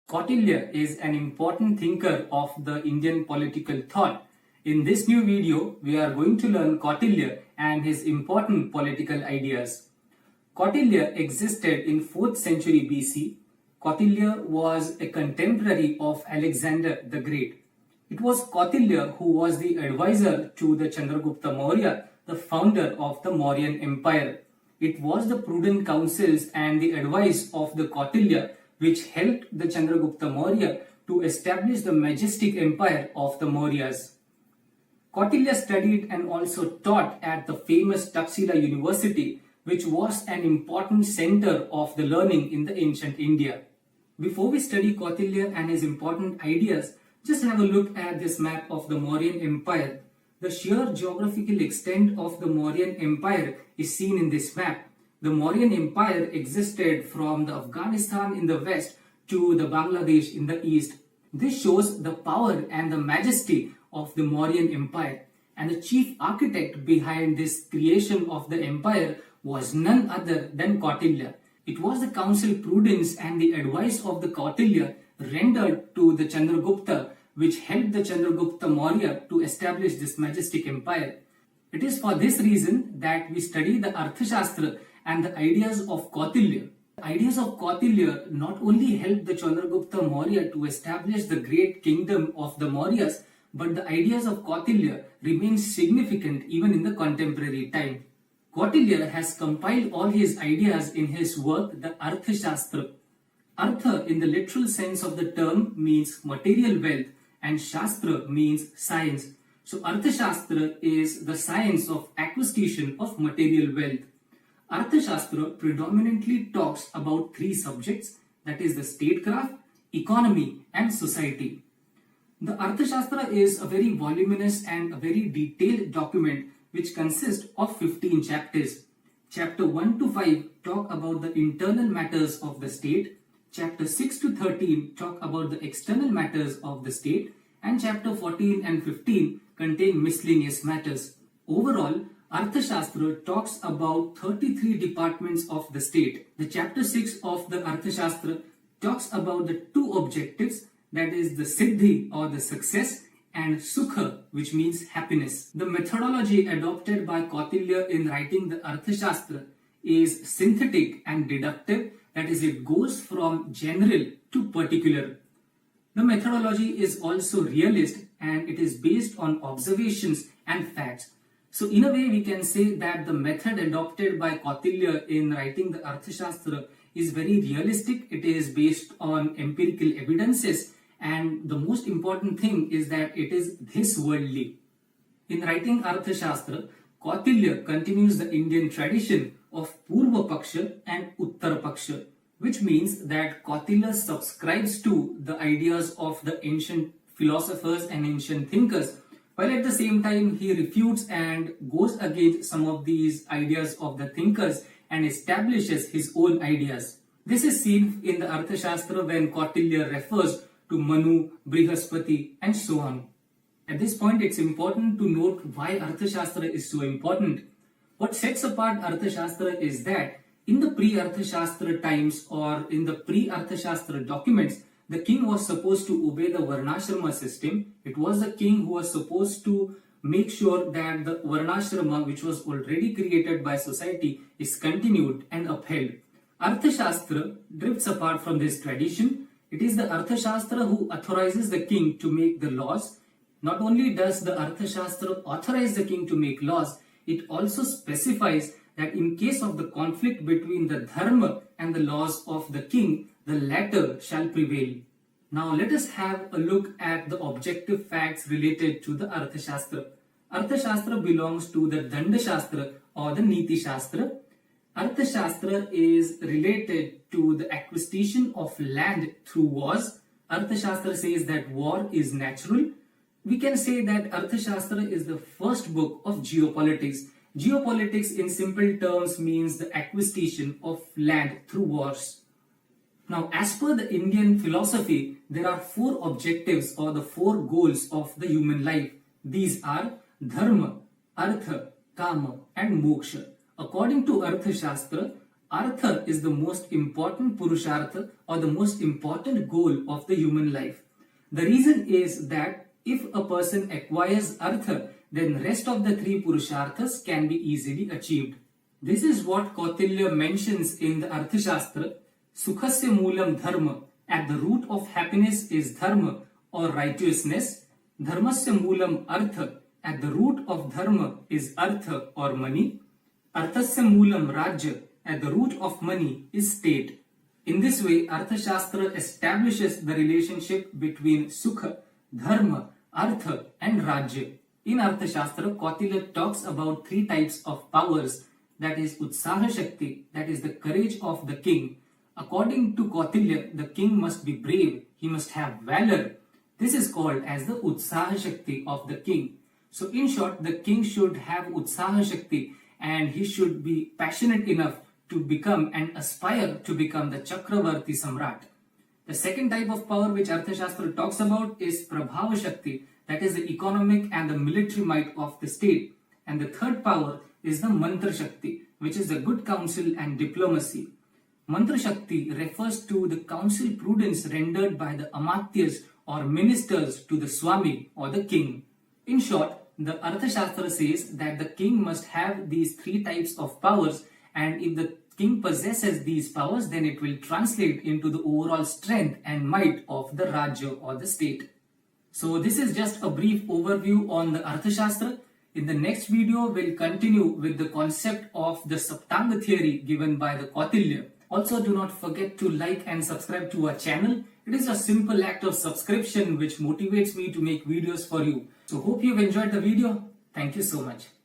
Kautilya is an important thinker of the Indian political thought. In this new video, we are going to learn Kautilya and his important political ideas. Kautilya existed in 4th century BC. Kautilya was a contemporary of Alexander the Great. It was Kautilya who was the advisor to the Chandragupta Maurya, the founder of the Mauryan Empire. It was the prudent counsels and the advice of the Kautilya which helped the Chandragupta Maurya to establish the majestic empire of the Mauryas. Kautilya studied and also taught at the famous Taxila University, which was an important center of the learning in the ancient India. Before we study Kautilya and his important ideas, just have a look at this map of the Mauryan Empire. The sheer geographical extent of the Mauryan Empire is seen in this map. The Mauryan Empire existed from the Afghanistan in the west to the Bangladesh in the east. This shows the power and the majesty of the Mauryan Empire. And the chief architect behind this creation of the empire was none other than Kautilya. It was the counsel prudence and the advice of the Kautilya rendered to the Chandragupta which helped the Chandragupta Maurya to establish this majestic empire. It is for this reason that we study the Arthashastra and the ideas of Kautilya. The ideas of Kautilya not only helped the Chandragupta Maurya to establish the great kingdom of the Mauryas, but the ideas of Kautilya remain significant even in the contemporary time. Kautilya has compiled all his ideas in his work, the Arthashastra. Artha, in the literal sense of the term, means material wealth, and Shastra means science. So Arthashastra is the science of acquisition of material wealth. Arthashastra predominantly talks about three subjects, that is the statecraft, economy and society. The Arthashastra is a very voluminous and a very detailed document which consists of 15 chapters. Chapter 1 to 5 talk about the internal matters of the state. Chapter 6 to 13 talk about the external matters of the state, and chapter 14 and 15 contain miscellaneous matters. Overall, Arthashastra talks about 33 departments of the state. The chapter 6 of the Arthashastra talks about the two objectives, that is the Siddhi or the success and Sukha, which means happiness. The methodology adopted by Kautilya in writing the Arthashastra is synthetic and deductive, that is, it goes from general to particular. The methodology is also realist and it is based on observations and facts. So in a way we can say that the method adopted by Kautilya in writing the Arthashastra is very realistic. It is based on empirical evidences, and the most important thing is that it is this worldly. In writing Arthashastra, Kautilya continues the Indian tradition of Purva Paksha and Uttara Paksha, which means that Kautilya subscribes to the ideas of the ancient philosophers and ancient thinkers, while at the same time he refutes and goes against some of these ideas of the thinkers and establishes his own ideas. This is seen in the Arthashastra when Kautilya refers to Manu, Brihaspati and so on. At this point, it's important to note why Arthashastra is so important. What sets apart Arthashastra is that in the pre-Arthashastra times or in the pre-Arthashastra documents, the king was supposed to obey the Varnashrama system. It was the king who was supposed to make sure that the Varnashrama, which was already created by society, is continued and upheld. Arthashastra drifts apart from this tradition. It is the Arthashastra who authorizes the king to make the laws. Not only does the Arthashastra authorize the king to make laws, it also specifies that in case of the conflict between the dharma and the laws of the king, the latter shall prevail. Now let us have a look at the objective facts related to the Arthashastra. Arthashastra belongs to the Dandashastra or the Niti Shastra. Arthashastra is related to the acquisition of land through wars. Arthashastra says that war is natural. We can say that Arthashastra is the first book of geopolitics. Geopolitics in simple terms means the acquisition of land through wars. Now, as per the Indian philosophy, there are four objectives or the four goals of the human life. These are Dharma, Artha, Kama and Moksha. According to Arthashastra, Artha is the most important Purushartha or the most important goal of the human life. The reason is that if a person acquires Artha, then rest of the three Purusharthas can be easily achieved. This is what Kautilya mentions in the Arthashastra. Sukhasya moolam dharma. At the root of happiness is dharma or righteousness. Dharmasya moolam artha. At the root of dharma is artha or money. Arthasya moolam rajya. At the root of money is state. In this way, Arthashastra establishes the relationship between Sukha, Dharma, Artha and Rajya. In Arthashastra, Kautilya talks about three types of powers, that is Utsaha Shakti, that is the courage of the king. According to Kautilya, the king must be brave, he must have valor. This is called as the Utsaha Shakti of the king. So in short, the king should have Utsaha Shakti and he should be passionate enough to become and aspire to become the Chakravarti Samrat. The second type of power which Arthashastra talks about is Prabhava Shakti, that is the economic and the military might of the state. And the third power is the Mantra Shakti, which is the good counsel and diplomacy. Mantra Shakti refers to the counsel prudence rendered by the Amatyas or ministers to the Swami or the king. In short, the Arthashastra says that the king must have these three types of powers, and if the king possesses these powers, then it will translate into the overall strength and might of the Rajya or the state. So this is just a brief overview on the Arthashastra. In the next video, we'll continue with the concept of the Saptanga theory given by the Kautilya. Also, do not forget to like and subscribe to our channel. It is a simple act of subscription which motivates me to make videos for you. So hope you've enjoyed the video. Thank you so much.